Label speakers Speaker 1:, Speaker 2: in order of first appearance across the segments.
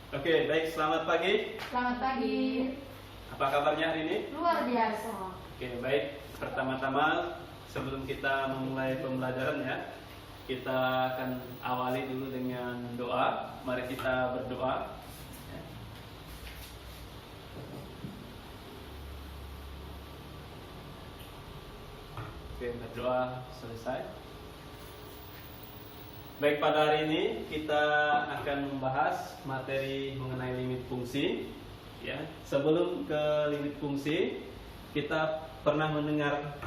Speaker 1: Oke, baik, selamat pagi.
Speaker 2: Selamat pagi.
Speaker 1: Apa kabarnya hari ini?
Speaker 2: Luar biasa.
Speaker 1: Oke, baik. Pertama-tama, sebelum kita memulai pembelajaran ya, kita akan awali dulu dengan doa. Mari kita berdoa. Oke, berdoa selesai. Baik, pada hari ini kita akan membahas materi mengenai limit fungsi. Ya, sebelum ke limit fungsi, kita pernah mendengar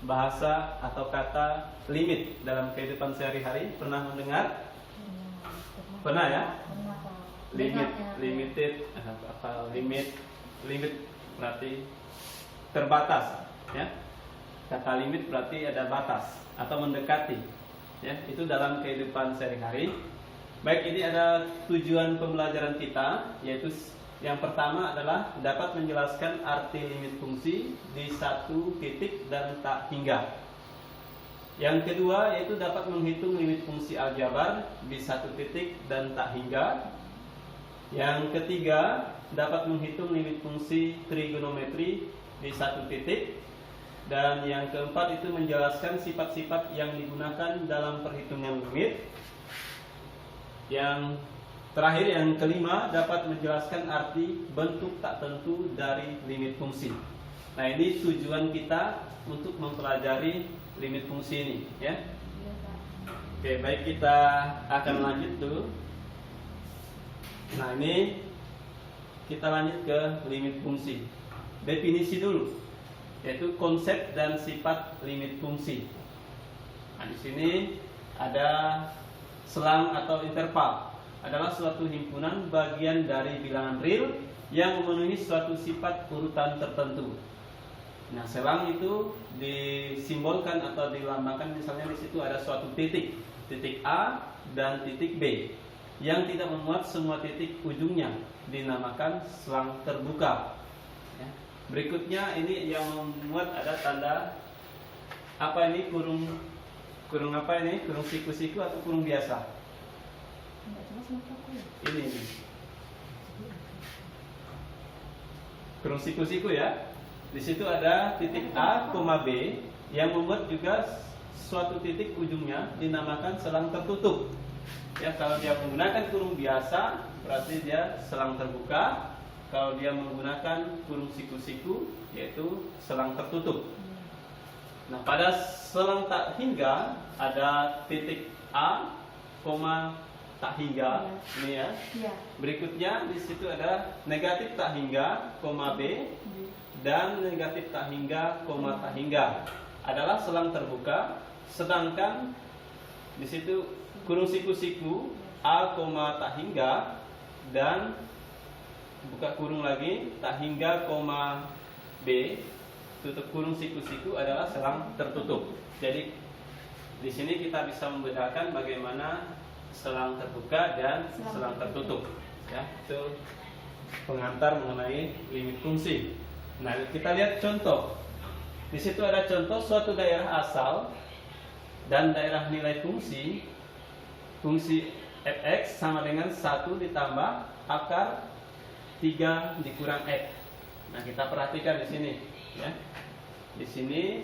Speaker 1: bahasa atau kata limit dalam kehidupan sehari-hari. Pernah mendengar? Pernah ya? Limit, limited, limit berarti terbatas. Ya, kata limit berarti ada batas atau mendekati. Ya, itu dalam kehidupan sehari-hari. Baik, ini ada tujuan pembelajaran kita, yaitu yang pertama adalah dapat menjelaskan arti limit fungsi di satu titik dan tak hingga. Yang kedua yaitu dapat menghitung limit fungsi aljabar di satu titik dan tak hingga. Yang ketiga dapat menghitung limit fungsi trigonometri di satu titik. Dan yang keempat itu menjelaskan sifat-sifat yang digunakan dalam perhitungan limit. Yang terakhir, yang kelima, dapat menjelaskan arti bentuk tak tentu dari limit fungsi. Nah, ini tujuan kita untuk mempelajari limit fungsi ini, ya. Oke, baik, kita akan lanjut dulu. Nah, ini kita lanjut ke limit fungsi. Definisi dulu, yaitu konsep dan sifat limit fungsi. Nah, di sini ada selang atau interval. Adalah suatu himpunan bagian dari bilangan real yang memenuhi suatu sifat urutan tertentu. Nah, selang itu disimbolkan atau dilambangkan, misalnya di situ ada suatu titik, titik A dan titik B, yang tidak memuat semua titik ujungnya, dinamakan selang terbuka. Ya. Berikutnya ini yang memuat ada tanda apa ini, kurung apa ini, kurung siku-siku atau kurung biasa. Ini kurung siku-siku ya. Di situ ada titik A, B yang membuat juga suatu titik ujungnya dinamakan selang tertutup. Ya, kalau dia menggunakan kurung biasa berarti dia selang terbuka. Kalau dia menggunakan kurung siku-siku yaitu selang tertutup. Nah, pada selang tak hingga ada titik A, tak hingga, ini ya. Berikutnya di situ ada negatif tak hingga, B dan negatif tak hingga, tak hingga. Adalah selang terbuka, sedangkan di situ kurung siku-siku A, tak hingga dan buka kurung lagi tak hingga, B tutup kurung siku-siku adalah selang tertutup. Jadi di sini kita bisa membedakan bagaimana selang terbuka dan selang tertutup. Ya, itu pengantar mengenai limit fungsi. Nah, kita lihat contoh. Di situ ada contoh suatu daerah asal dan daerah nilai fungsi. Fungsi fx sama dengan 1 ditambah akar 3 dikurang x. Nah, kita perhatikan di sini, ya. Di sini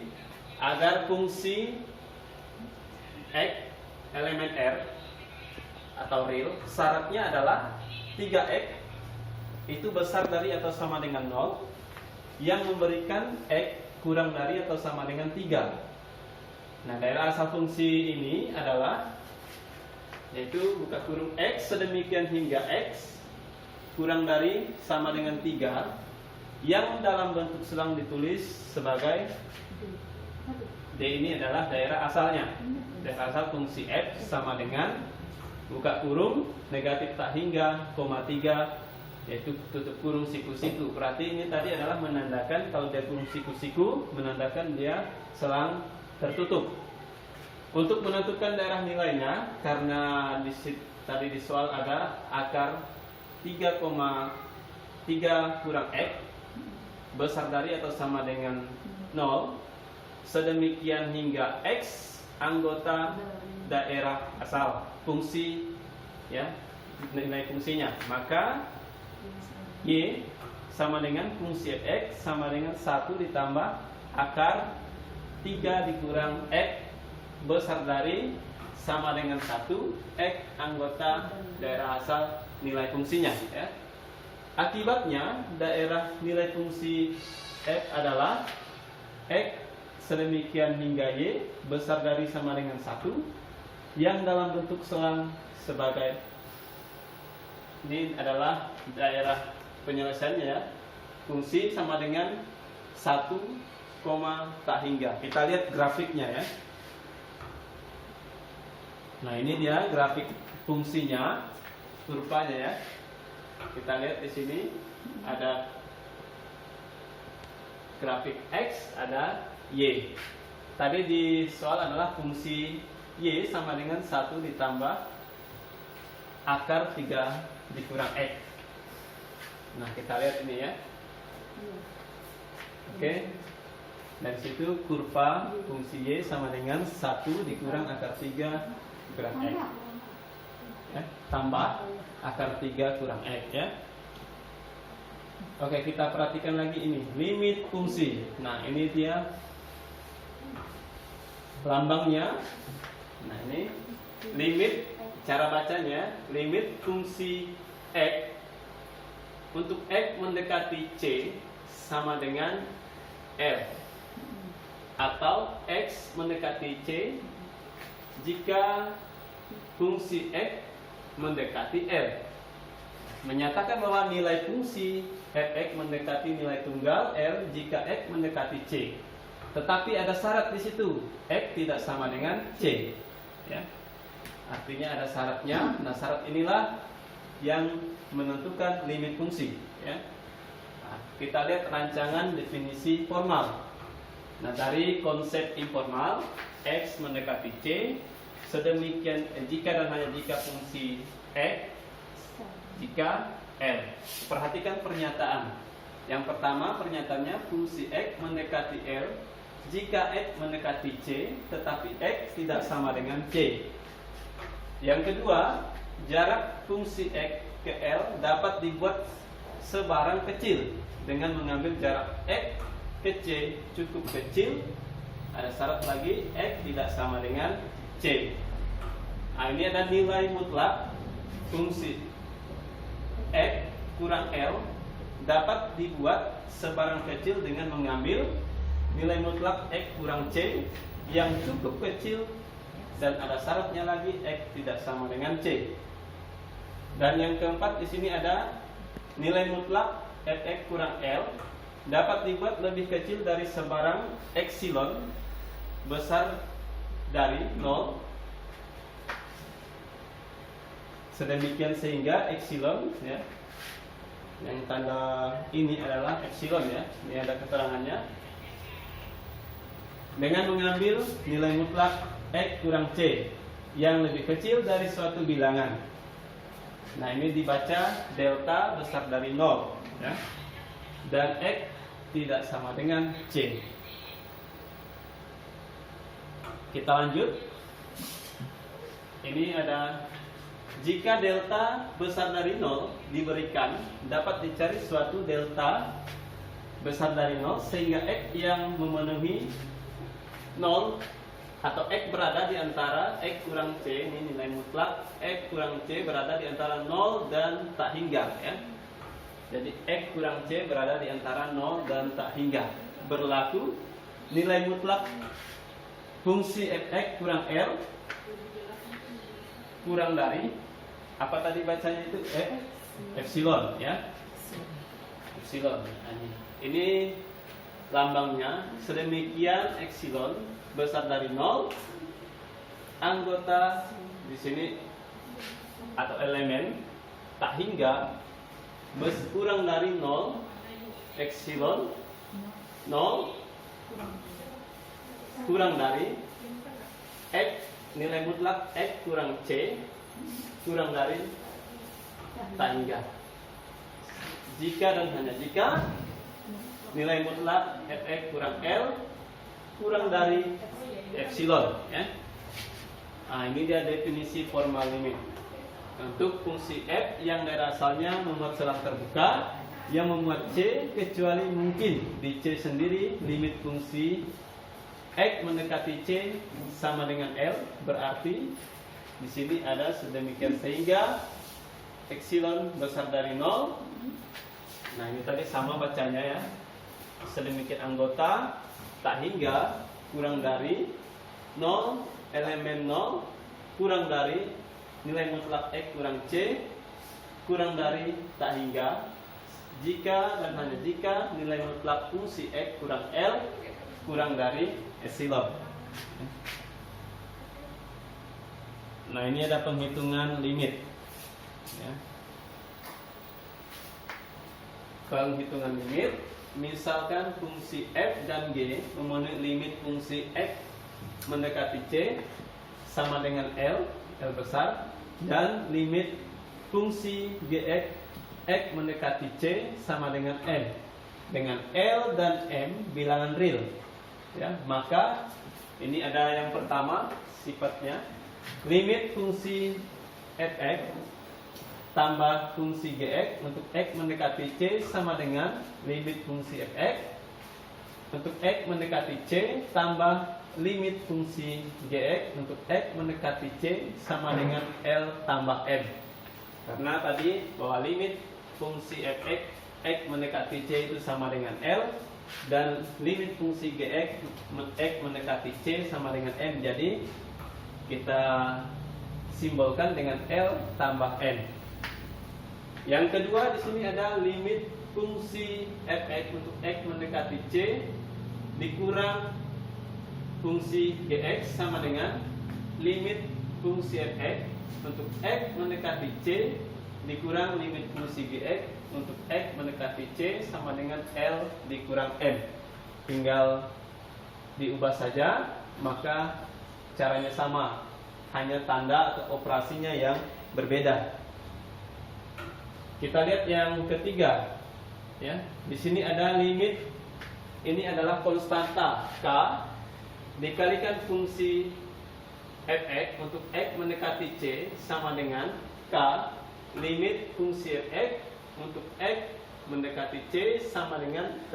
Speaker 1: agar fungsi x elemen r atau real, syaratnya adalah 3x itu besar dari atau sama dengan 0, yang memberikan x kurang dari atau sama dengan 3. Nah, daerah asal fungsi ini adalah yaitu buka kurung x sedemikian hingga x kurang dari sama dengan 3, yang dalam bentuk selang ditulis sebagai D. Ini adalah daerah asalnya. Daerah asal fungsi f sama dengan buka kurung negatif tak hingga, 3, yaitu tutup kurung siku-siku. Berarti ini tadi adalah menandakan, kalau dia kurung siku-siku menandakan dia selang tertutup. Untuk menentukan daerah nilainya, karena tadi di soal ada akar 3,3 kurang x besar dari atau sama dengan 0, sedemikian hingga x anggota daerah asal fungsi, ya. nilai fungsinya. Maka Y sama dengan fungsi fx sama dengan 1 ditambah akar 3 dikurang x besar dari sama dengan 1 x anggota daerah asal nilai fungsinya, ya. Akibatnya daerah nilai fungsi f adalah x sedemikian hingga y besar dari sama dengan 1 yang dalam bentuk selang sebagai, ini adalah daerah penyelesaiannya, ya. Fungsi sama dengan 1, tak hingga. Kita lihat grafiknya, ya. Nah, ini dia grafik fungsinya, kurvanya, ya. Kita lihat di sini ada grafik x, ada y. Tadi di soal adalah fungsi y sama dengan 1 ditambah akar 3 dikurang x. Nah, kita lihat ini, ya. Oke. Dari situ kurva fungsi y sama dengan 1 dikurang akar 3 dikurang x, ya, tambah akar 3 kurang x, ya. Oke, kita perhatikan lagi ini limit fungsi. Nah, ini dia lambangnya. Nah, ini limit, cara bacanya limit fungsi x untuk x mendekati c sama dengan L, atau x mendekati c jika fungsi x mendekati L. Menyatakan bahwa nilai fungsi fx mendekati nilai tunggal L jika x mendekati c. Tetapi ada syarat di situ, x tidak sama dengan c, ya. Artinya ada syaratnya. Nah, syarat inilah yang menentukan limit fungsi, ya. Nah, kita lihat rancangan definisi formal. Nah, dari konsep informal, x mendekati c sedemikian jika dan hanya jika fungsi x jika L. Perhatikan pernyataan. Yang pertama, pernyataannya fungsi x mendekati L jika x mendekati c tetapi x tidak sama dengan c. Yang kedua, jarak fungsi x ke L dapat dibuat sebarang kecil dengan mengambil jarak x ke c cukup kecil. Ada syarat lagi, x tidak sama dengan c. Nah, ini ada nilai mutlak fungsi x kurang L dapat dibuat sebarang kecil dengan mengambil nilai mutlak x kurang c yang cukup kecil, dan ada syaratnya lagi, x tidak sama dengan c. Dan yang keempat, di sini ada nilai mutlak fx kurang L dapat dibuat lebih kecil dari sebarang epsilon besar dari 0, sedemikian sehingga epsilon, ya, yang tanda ini adalah epsilon, ya. Ini ada keterangannya. Dengan mengambil nilai mutlak x kurang c yang lebih kecil dari suatu bilangan. Nah, ini dibaca delta besar dari 0, ya. Dan x tidak sama dengan c. Kita lanjut. Ini ada jika delta besar dari 0 diberikan, dapat dicari suatu delta besar dari 0 sehingga x yang memenuhi 0 atau x berada di antara x kurang c, ini nilai mutlak x kurang c berada di antara 0 dan tak hingga, ya. Jadi x kurang c berada di antara 0 dan tak hingga. Berlaku nilai mutlak fungsi fx kurang L kurang dari apa tadi bacanya itu epsilon, ya. Epsilon. Ini lambangnya sedemikian epsilon besar dari 0 anggota di sini atau elemen tak hingga kurang dari 0 epsilon 0 kurang dari x nilai mutlak x kurang c kurang dari tak hingga. Jika dan hanya jika nilai mutlak fx kurang L kurang dari epsilon, ya. Nah, ini dia definisi formal limit. Untuk fungsi f yang dari asalnya memuat selang terbuka yang memuat c, kecuali mungkin di c sendiri limit fungsi x mendekati c sama dengan L, berarti di sini ada sedemikian sehingga epsilon besar dari 0. Nah, ini tadi sama bacanya ya. Sedemikian anggota tak hingga kurang dari 0 elemen 0 kurang dari nilai mutlak x kurang c kurang dari tak hingga jika dan hanya jika nilai mutlak fungsi x kurang L kurang dari epsilon. Nah, ini ada penghitungan limit ya. Penghitungan limit, misalkan fungsi f dan g memenuhi limit fungsi x mendekati c sama dengan L besar, dan limit fungsi gx x mendekati c sama dengan m, dengan L dan m bilangan real ya. Maka ini ada yang pertama sifatnya limit fungsi fx tambah fungsi gx untuk x mendekati c sama dengan limit fungsi fx untuk x mendekati c tambah limit fungsi gx untuk x mendekati c sama dengan L tambah m. Karena tadi bahwa limit fungsi fx x mendekati c itu sama dengan L, dan limit fungsi gx x mendekati c sama dengan m. Jadi kita simbolkan dengan L tambah m. Yang kedua di sini ada limit fungsi fx untuk x mendekati c dikurang fungsi gx sama dengan limit fungsi fx untuk x mendekati c dikurang limit fungsi gx untuk x mendekati c sama dengan L dikurang m. Tinggal diubah saja, maka caranya sama, hanya tanda atau operasinya yang berbeda. Kita lihat yang ketiga ya. Di sini ada limit, ini adalah konstanta k dikalikan fungsi fx untuk x mendekati c sama dengan k limit fungsi fx untuk x mendekati c sama dengan k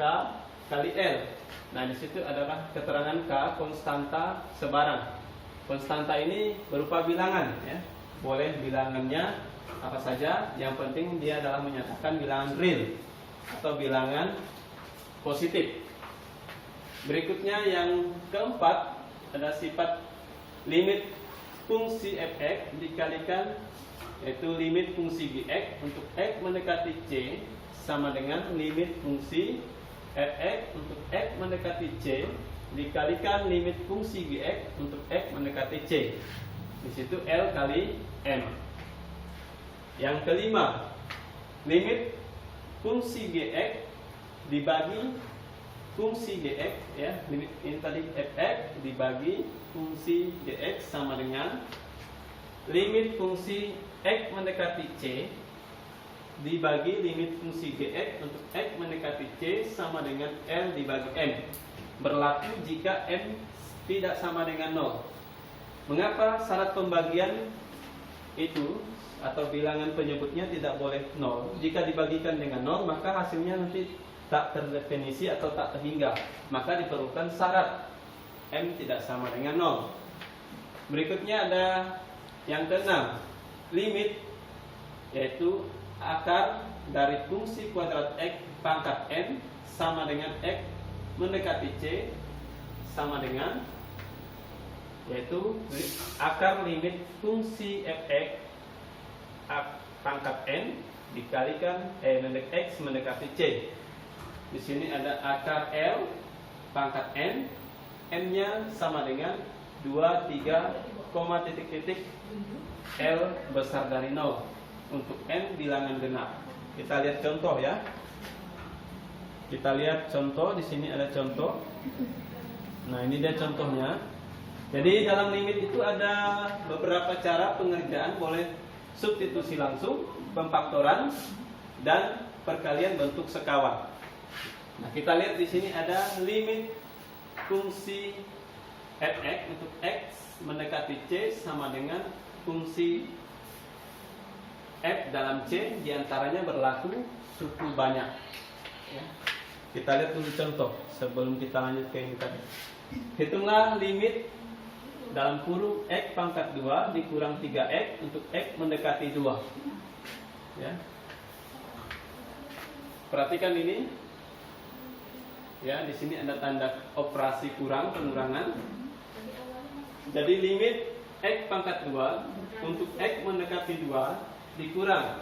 Speaker 1: kali L. Nah, di situ adalah keterangan k konstanta sebarang. Konstanta ini berupa bilangan ya. Boleh bilangannya apa saja, yang penting dia adalah menyatakan bilangan real atau bilangan positif. Berikutnya yang keempat ada sifat limit fungsi fx dikalikan yaitu limit fungsi gx untuk x mendekati c sama dengan limit fungsi fx untuk x mendekati c dikalikan limit fungsi gx untuk x mendekati c. Di situ L kali m. Yang kelima, limit fungsi gx dibagi fungsi gx ya, limit ini tadi fx dibagi fungsi gx sama dengan limit fungsi x mendekati c dibagi limit fungsi gx untuk x mendekati c sama dengan L dibagi m. Berlaku jika m tidak sama dengan 0. Mengapa syarat pembagian itu atau bilangan penyebutnya tidak boleh 0? Jika dibagikan dengan 0, maka hasilnya nanti tak terdefinisi atau tak terhingga. Maka diperlukan syarat m tidak sama dengan 0. Berikutnya ada yang keenam, limit, yaitu akar dari fungsi kuadrat x pangkat n sama dengan x mendekati c sama dengan, yaitu akar limit fungsi fx pangkat n dikalikan x mendekati c. Di sini ada akar L pangkat n, n-nya sama dengan 2, 3, titik-titik L besar dari 0 untuk n bilangan genap. Kita lihat contoh ya. Kita lihat contoh, di sini ada contoh. Nah, ini dia contohnya. Jadi dalam limit itu ada beberapa cara pengerjaan, boleh substitusi langsung, pemfaktoran, dan perkalian bentuk sekawan. Nah, kita lihat di sini ada limit fungsi fx untuk x mendekati c sama dengan fungsi F dalam C diantaranya berlaku suku banyak. Ya. Kita lihat dulu contoh sebelum kita lanjut ke ini tadi. Hitunglah limit dalam kurung X pangkat 2 dikurang 3X untuk X mendekati 2. Ya. Perhatikan ini. Ya, di sini ada tanda operasi kurang pengurangan. Jadi limit X pangkat 2 untuk X mendekati 2 dikurang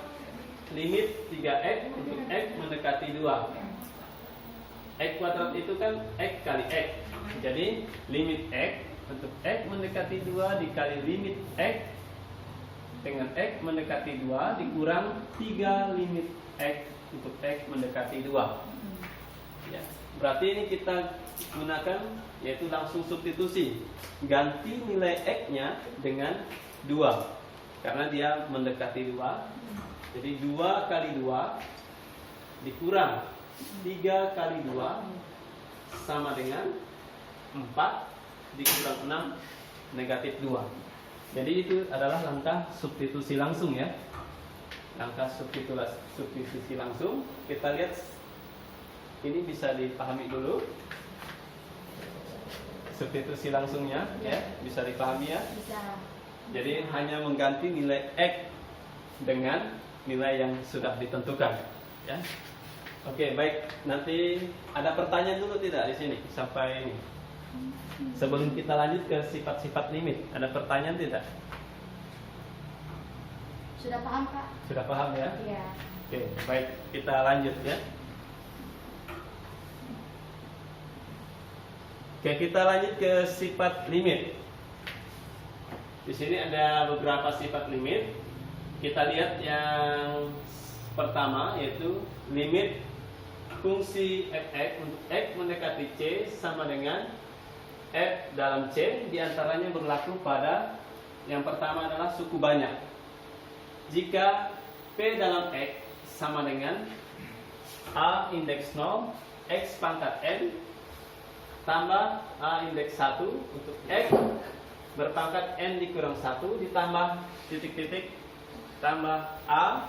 Speaker 1: limit 3X untuk X mendekati 2. X kuadrat itu kan X kali X. Jadi limit X untuk X mendekati 2 dikali limit X dengan X mendekati 2 dikurang 3 limit X untuk X mendekati 2. Ya. Berarti ini kita gunakan yaitu langsung substitusi. Ganti nilai X-nya dengan 2 karena dia mendekati 2. Jadi 2 kali 2 dikurang 3 kali 2 sama dengan 4 dikurang 6 negatif 2. Jadi itu adalah langkah substitusi langsung ya. Langkah substitusi langsung. Kita lihat ini bisa dipahami dulu. Substitusi langsungnya ya, bisa dipahami ya.
Speaker 2: Bisa.
Speaker 1: Jadi hanya mengganti nilai X dengan nilai yang sudah ditentukan ya. Oke, baik. Nanti ada pertanyaan dulu tidak di sini sampai ini? Sebelum kita lanjut ke sifat-sifat limit, ada pertanyaan tidak?
Speaker 2: Sudah paham, Pak?
Speaker 1: Sudah paham ya?
Speaker 2: Iya.
Speaker 1: Oke, baik. Kita lanjut ya. Oke, kita lanjut ke sifat limit. Di sini ada beberapa sifat limit. Kita lihat yang pertama yaitu limit fungsi fx untuk x mendekati c sama dengan f dalam c, diantaranya berlaku pada yang pertama adalah suku banyak. Jika p dalam x sama dengan a indeks 0 x pangkat n tambah a indeks 1 untuk x berpangkat n dikurang 1 ditambah titik-titik tambah a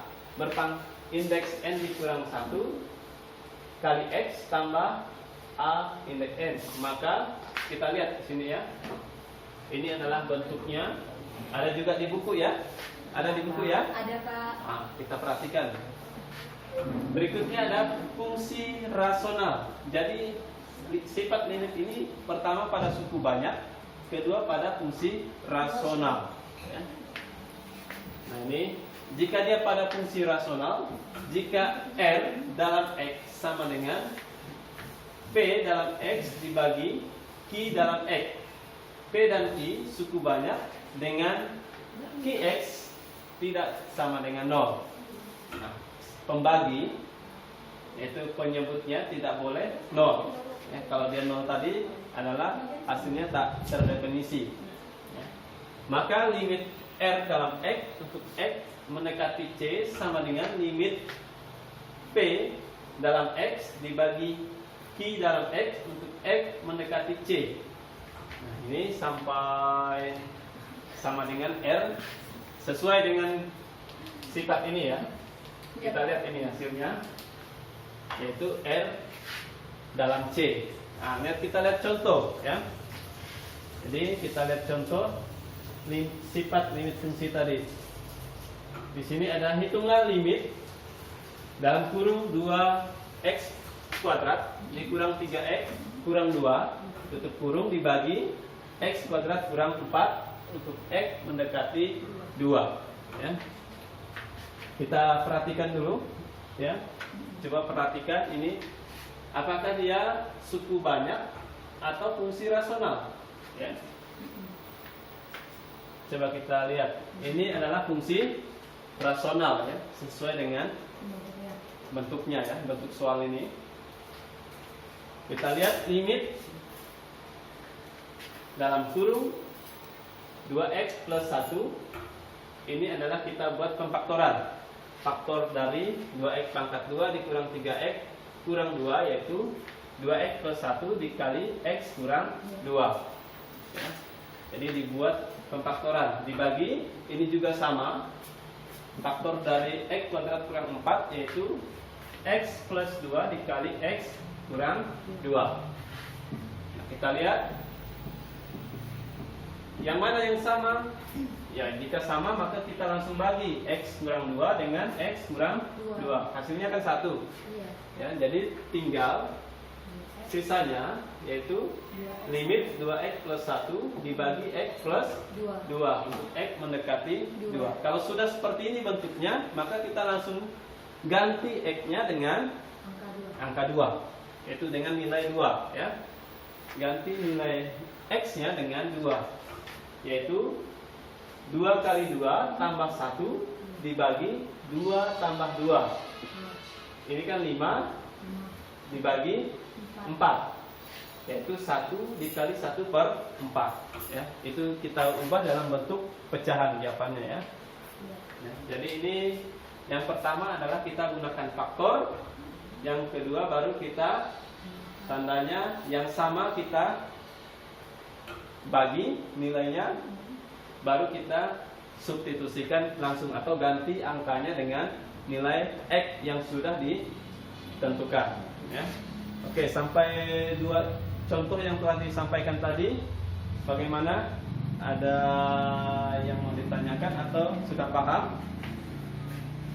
Speaker 1: indeks n dikurang 1 kali x tambah a indeks n. Maka kita lihat di sini ya. Ini adalah bentuknya. Ada juga di buku ya. Ada di buku ya?
Speaker 2: Ada, Pak.
Speaker 1: Nah, kita perhatikan. Berikutnya ada fungsi rasional. Jadi sifat limit ini pertama pada suku banyak, kedua pada fungsi rasional. Ya. Nah ini, jika dia pada fungsi rasional, jika R dalam X sama dengan P dalam X dibagi Q dalam X. P dan Q suku banyak dengan Qx tidak sama dengan 0. Nah, pembagi yaitu penyebutnya tidak boleh 0. Ya, kalau dia 0 tadi adalah hasilnya tak terdefinisi. Ya. Maka limit R dalam X untuk X mendekati C sama dengan limit P dalam X dibagi Q dalam X untuk X mendekati C. Nah, ini sampai sama dengan R sesuai dengan sifat ini ya. Kita lihat ini hasilnya, yaitu R dalam C. Nah, kita lihat contoh ya. Jadi kita lihat contoh sifat limit fungsi tadi. Di sini ada hitunglah limit dalam kurung 2x kuadrat dikurang 3x kurang 2 tutup kurung dibagi x kuadrat kurang 4 untuk x mendekati 2 ya. Kita perhatikan dulu ya. Coba perhatikan ini, apakah dia suku banyak atau fungsi rasional ya. Coba kita lihat. Ini adalah fungsi rasional ya, sesuai dengan bentuknya ya, bentuk soal ini. Kita lihat limit dalam kurung 2x plus 1. Ini adalah kita buat pemfaktoran. Faktor dari 2x pangkat 2 dikurang 3x kurang 2 yaitu 2x plus 1 dikali x kurang 2 ya. Jadi dibuat pemfaktoran, dibagi, ini juga sama faktor dari x kuadrat kurang 4 yaitu x plus 2 dikali x kurang 2. Nah, kita lihat yang mana yang sama. Ya, jika sama maka kita langsung bagi x kurang 2 dengan x kurang 2. Hasilnya kan 1.
Speaker 2: Iya.
Speaker 1: Ya, jadi tinggal sisanya yaitu limit 2x plus 1 dibagi x plus 2 untuk x mendekati 2. Kalau sudah seperti ini bentuknya, maka kita langsung ganti x-nya dengan angka 2, yaitu dengan nilai 2 ya. Ganti nilai x-nya dengan 2, yaitu 2 kali 2 tambah 1 dibagi 2 tambah 2. Ini kan 5 dibagi 4, yaitu 1 dikali 1 per 4 ya. Itu kita ubah dalam bentuk pecahan jawabannya ya. Nah, jadi ini yang pertama adalah kita gunakan faktor. Yang kedua baru kita tandanya yang sama kita bagi nilainya, baru kita substitusikan langsung atau ganti angkanya dengan nilai x yang sudah ditentukan ya. Oke, sampai 2 contoh yang telah disampaikan tadi, bagaimana? Ada yang mau ditanyakan atau sudah paham?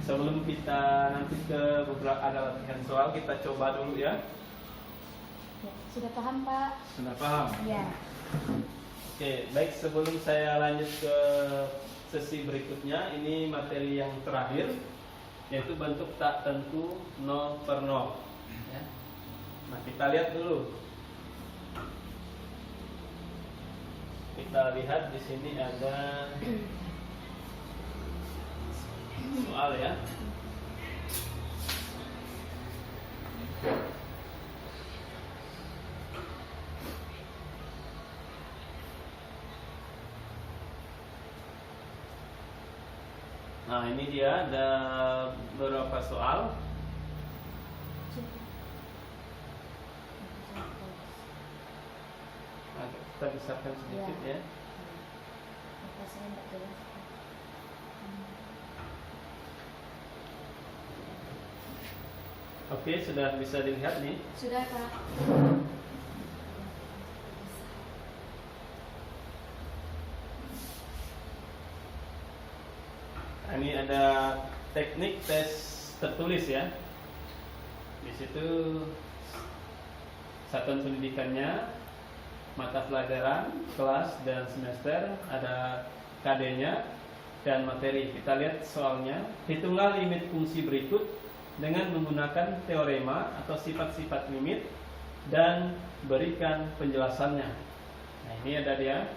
Speaker 1: Sebelum kita nanti ke beberapa ada latihan soal, kita coba dulu ya.
Speaker 2: Sudah paham, Pak?
Speaker 1: Sudah paham?
Speaker 2: Iya.
Speaker 1: Oke, baik, sebelum saya lanjut ke sesi berikutnya, ini materi yang terakhir, yaitu bentuk tak tentu 0 per 0 ya. Nah, kita lihat dulu. Kita lihat di sini ada soal ya. Nah, ini dia ada beberapa soal. Nah, kita besarkan sedikit ya. Oke, sudah bisa dilihat nih.
Speaker 2: Sudah, Pak.
Speaker 1: Nah, ini ada teknik tes tertulis ya. Di situ satuan pendidikannya, mata pelajaran, kelas dan semester, ada KD-nya dan materi. Kita lihat soalnya. Hitunglah limit fungsi berikut dengan menggunakan teorema atau sifat-sifat limit dan berikan penjelasannya. Nah, ini ada dia.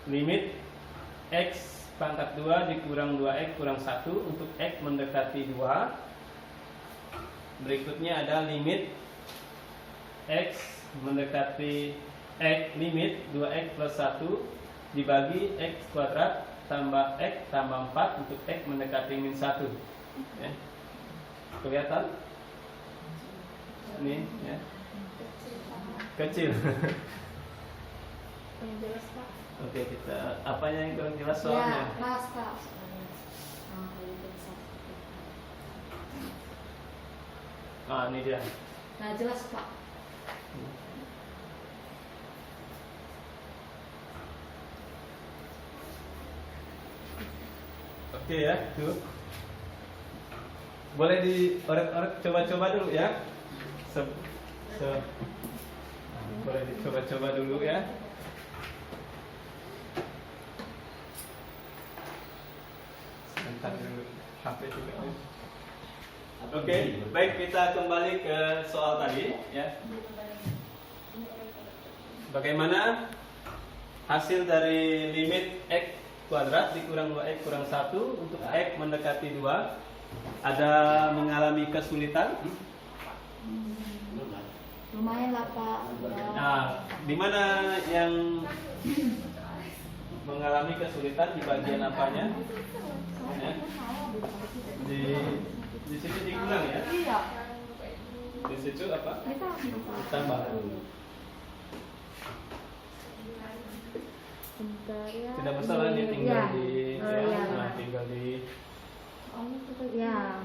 Speaker 1: Limit x pangkat 2 dikurang 2x kurang 1 untuk x mendekati 2. Berikutnya ada limit x mendekati x, limit 2x plus 1 dibagi x kuadrat tambah x tambah 4 untuk x mendekati min 1 ya. Kelihatan? Ini ya. Kecil.
Speaker 2: Yang jelas, Pak.
Speaker 1: Oke, kita apanya yang kurang jelas soalnya?
Speaker 2: Ya, pas, Pak.
Speaker 1: Ini dia.
Speaker 2: Nah, jelas, Pak.
Speaker 1: Oke ya, tuh. Boleh dioret-oret, coba-coba dulu ya. Boleh dicoba-coba dulu ya. Sebentar dulu, HP juga. Oke, baik, kita kembali ke soal tadi ya. Bagaimana hasil dari limit x kuadrat dikurang 2x kurang 1 untuk x mendekati 2? Ada mengalami kesulitan?
Speaker 2: Lumayan lah, Pak.
Speaker 1: Nah, di mana yang mengalami kesulitan, di bagian apanya? Ya. Di situ dikurang ya?
Speaker 2: Iya.
Speaker 1: Di situ apa? Ditambah.
Speaker 2: Bentar ya.
Speaker 1: Tidak masalah, ini tinggal
Speaker 2: Iya.
Speaker 1: di
Speaker 2: Oh, iya.
Speaker 1: nah, tinggal
Speaker 2: Oh, itu tuh. Ya.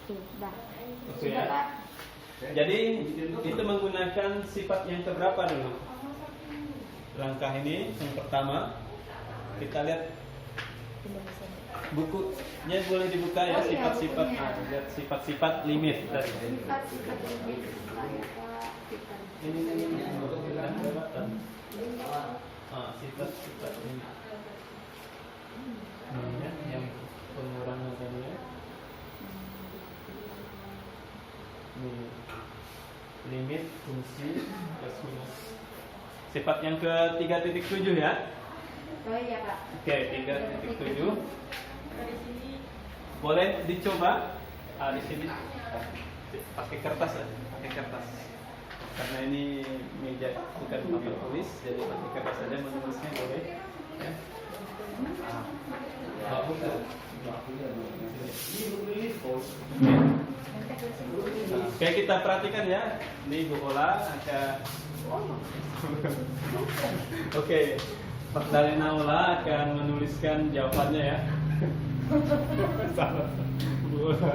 Speaker 2: Sudah.
Speaker 1: Oke
Speaker 2: Sudah,
Speaker 1: ya.
Speaker 2: Pak.
Speaker 1: Jadi itu menggunakan sifat yang keberapa dulu? Langkah ini yang pertama kita lihat bukunya, boleh dibuka ya,
Speaker 2: Oh, iya,
Speaker 1: sifat-sifat.
Speaker 2: bukunya.
Speaker 1: Lihat sifat-sifat limit tadi.
Speaker 2: Sifat-sifat limit.
Speaker 1: Ini kelihatan. Sifat-sifat limit. Ini ya, yang pengurangan tadi ya. Ini limit fungsi plus minus. Sifat yang ke 3.7 ya.
Speaker 2: Oh iya, Pak.
Speaker 1: Oke, 3.7. Boleh dicoba. Di sini pakai kertas ya, pakai kertas. Karena ini meja bukan papan tulis, jadi pakai kertas saja menulisnya boleh. Ya. Oke, kita perhatikan ya. Ini Bu Ola akan. Oke, Magdalena Ola akan menuliskan jawabannya ya. Salah. Bu Ola.